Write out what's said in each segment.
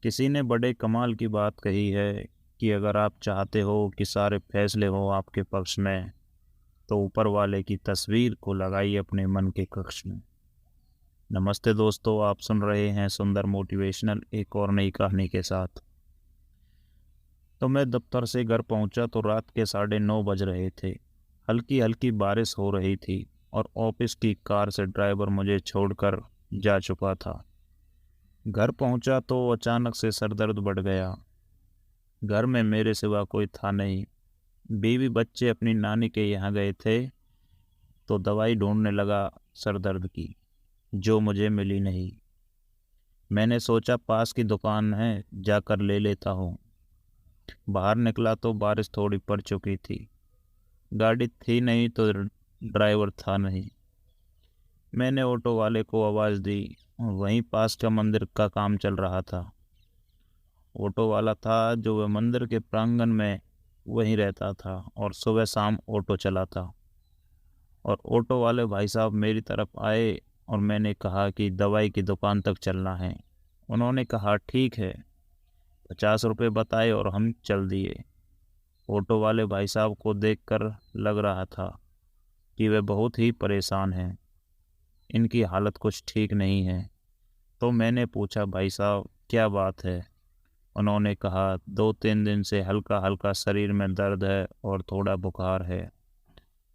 किसी ने बड़े कमाल की बात कही है कि अगर आप चाहते हो कि सारे फैसले हो आपके पक्ष में, तो ऊपर वाले की तस्वीर को लगाइए अपने मन के कक्ष में। नमस्ते दोस्तों, आप सुन रहे हैं सुंदर मोटिवेशनल एक और नई कहानी के साथ। तो मैं दफ्तर से घर पहुंचा तो रात के 9:30 बज रहे थे। हल्की हल्की बारिश हो रही थी और ऑफिस की कार से ड्राइवर मुझे छोड़कर जा चुका था। घर पहुंचा तो अचानक से सर दर्द बढ़ गया। घर में मेरे सिवा कोई था नहीं। बीवी बच्चे अपनी नानी के यहाँ गए थे, तो दवाई ढूंढने लगा सर दर्द की, जो मुझे मिली नहीं। मैंने सोचा पास की दुकान है, जाकर ले लेता हूँ। बाहर निकला तो बारिश थोड़ी पड़ चुकी थी। गाड़ी थी नहीं तो ड्राइवर था नहीं। मैंने ऑटो वाले को आवाज़ दी। वहीं पास का मंदिर का काम चल रहा था। ऑटो वाला था जो वह मंदिर के प्रांगण में वहीं रहता था और सुबह शाम ऑटो चलाता। और ऑटो वाले भाई साहब मेरी तरफ आए और मैंने कहा कि दवाई की दुकान तक चलना है। उन्होंने कहा ठीक है। 50 रुपये बताए और हम चल दिए। ऑटो वाले भाई साहब को देखकर लग रहा था कि वे बहुत ही परेशान हैं। इनकी हालत कुछ ठीक नहीं है। तो मैंने पूछा, भाई साहब क्या बात है? उन्होंने कहा, 2-3 दिन से हल्का हल्का शरीर में दर्द है और थोड़ा बुखार है,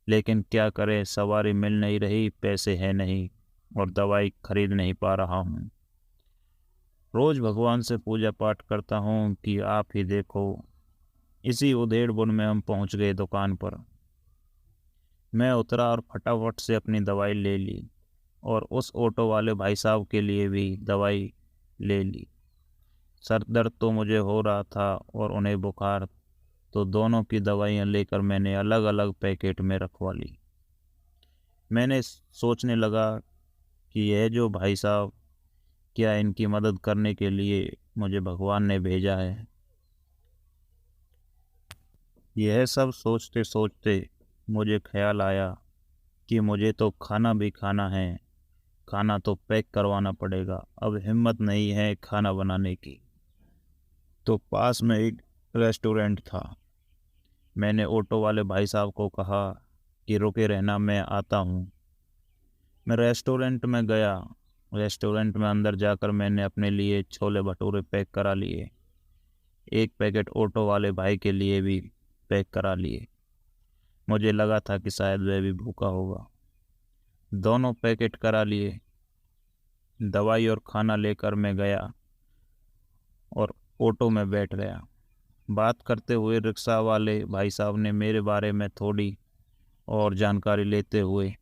लेकिन क्या करें, सवारी मिल नहीं रही, पैसे हैं नहीं और दवाई खरीद नहीं पा रहा हूँ। रोज़ भगवान से पूजा पाठ करता हूँ कि आप ही देखो। इसी उधेड़ बुन में हम पहुँच गए दुकान पर। मैं उतरा और फटाफट से अपनी दवाई ले ली और उस ऑटो वाले भाई साहब के लिए भी दवाई ले ली। सर दर्द तो मुझे हो रहा था और उन्हें बुखार, तो दोनों की दवाइयाँ लेकर मैंने अलग अलग पैकेट में रखवा ली। मैंने सोचने लगा कि यह जो भाई साहब, क्या इनकी मदद करने के लिए मुझे भगवान ने भेजा है? यह सब सोचते सोचते मुझे ख्याल आया कि मुझे तो खाना भी खाना है। खाना तो पैक करवाना पड़ेगा। अब हिम्मत नहीं है खाना बनाने की। तो पास में एक रेस्टोरेंट था। मैंने ऑटो वाले भाई साहब को कहा कि रुके रहना, मैं आता हूँ। मैं रेस्टोरेंट में गया। रेस्टोरेंट में अंदर जाकर मैंने अपने लिए छोले भटूरे पैक करा लिए। एक पैकेट ऑटो वाले भाई के लिए भी पैक करा लिए। मुझे लगा था कि शायद वह भी भूखा होगा। दोनों पैकेट करा लिए। दवाई और खाना लेकर मैं गया और ऑटो में बैठ गया। बात करते हुए रिक्शा वाले भाई साहब ने मेरे बारे में थोड़ी और जानकारी लेते हुए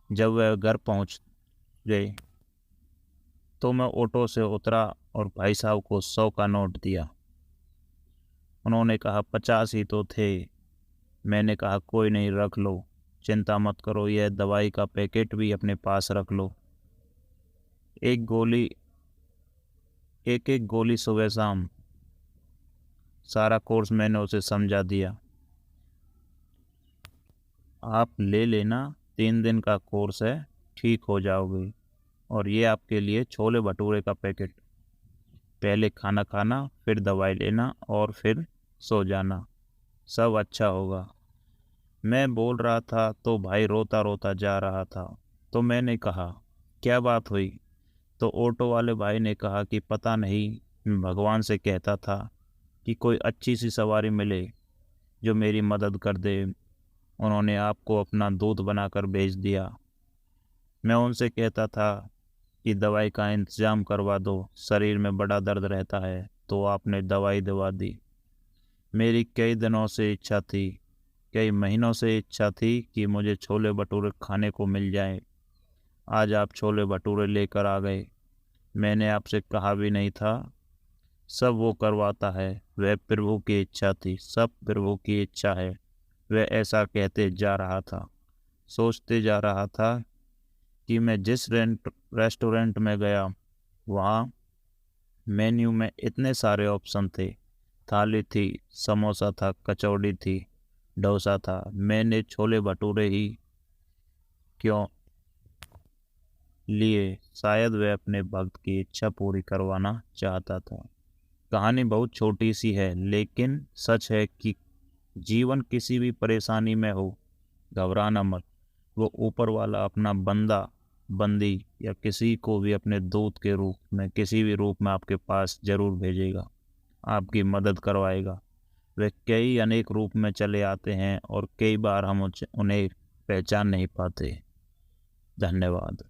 जब वह घर पहुंच गए तो मैं ऑटो से उतरा और भाई साहब को 100 का नोट दिया। उन्होंने कहा 50 ही तो थे। मैंने कहा कोई नहीं, रख लो, चिंता मत करो, यह दवाई का पैकेट भी अपने पास रख लो। एक गोली, एक एक गोली सुबह शाम, सारा कोर्स मैंने उसे समझा दिया। आप ले लेना, 3 दिन का कोर्स है, ठीक हो जाओगे। और ये आपके लिए छोले भटूरे का पैकेट। पहले खाना खाना, फिर दवाई लेना और फिर सो जाना, सब अच्छा होगा। मैं बोल रहा था तो भाई रोता रोता जा रहा था। तो मैंने कहा, क्या बात हुई? तो ऑटो वाले भाई ने कहा कि पता नहीं, मैं भगवान से कहता था कि कोई अच्छी सी सवारी मिले जो मेरी मदद कर दे। उन्होंने आपको अपना दूत बनाकर भेज दिया। मैं उनसे कहता था कि दवाई का इंतज़ाम करवा दो, शरीर में बड़ा दर्द रहता है, तो आपने दवाई दवा दी। मेरी कई दिनों से इच्छा थी, कई महीनों से इच्छा थी कि मुझे छोले भटूरे खाने को मिल जाए। आज आप छोले भटूरे लेकर आ गए। मैंने आपसे कहा भी नहीं था। सब वो करवाता है, वह प्रभु की इच्छा थी, सब प्रभु की इच्छा है। वह ऐसा कहते जा रहा था। सोचते जा रहा था कि मैं जिस रेस्टोरेंट में गया, वहाँ मेन्यू में इतने सारे ऑप्शन थे। थाली थी, समोसा था, कचौड़ी थी, डोसा था। मैंने छोले भटूरे ही क्यों लिए शायद वह अपने भक्त की इच्छा पूरी करवाना चाहता था। कहानी बहुत छोटी सी है, लेकिन सच है कि जीवन किसी भी परेशानी में हो, घबराना मत। वो ऊपर वाला अपना बंदा, बंदी या किसी को भी अपने दूत के रूप में, किसी भी रूप में आपके पास जरूर भेजेगा, आपकी मदद करवाएगा। वे कई अनेक रूप में चले आते हैं और कई बार हम उन्हें पहचान नहीं पाते। धन्यवाद।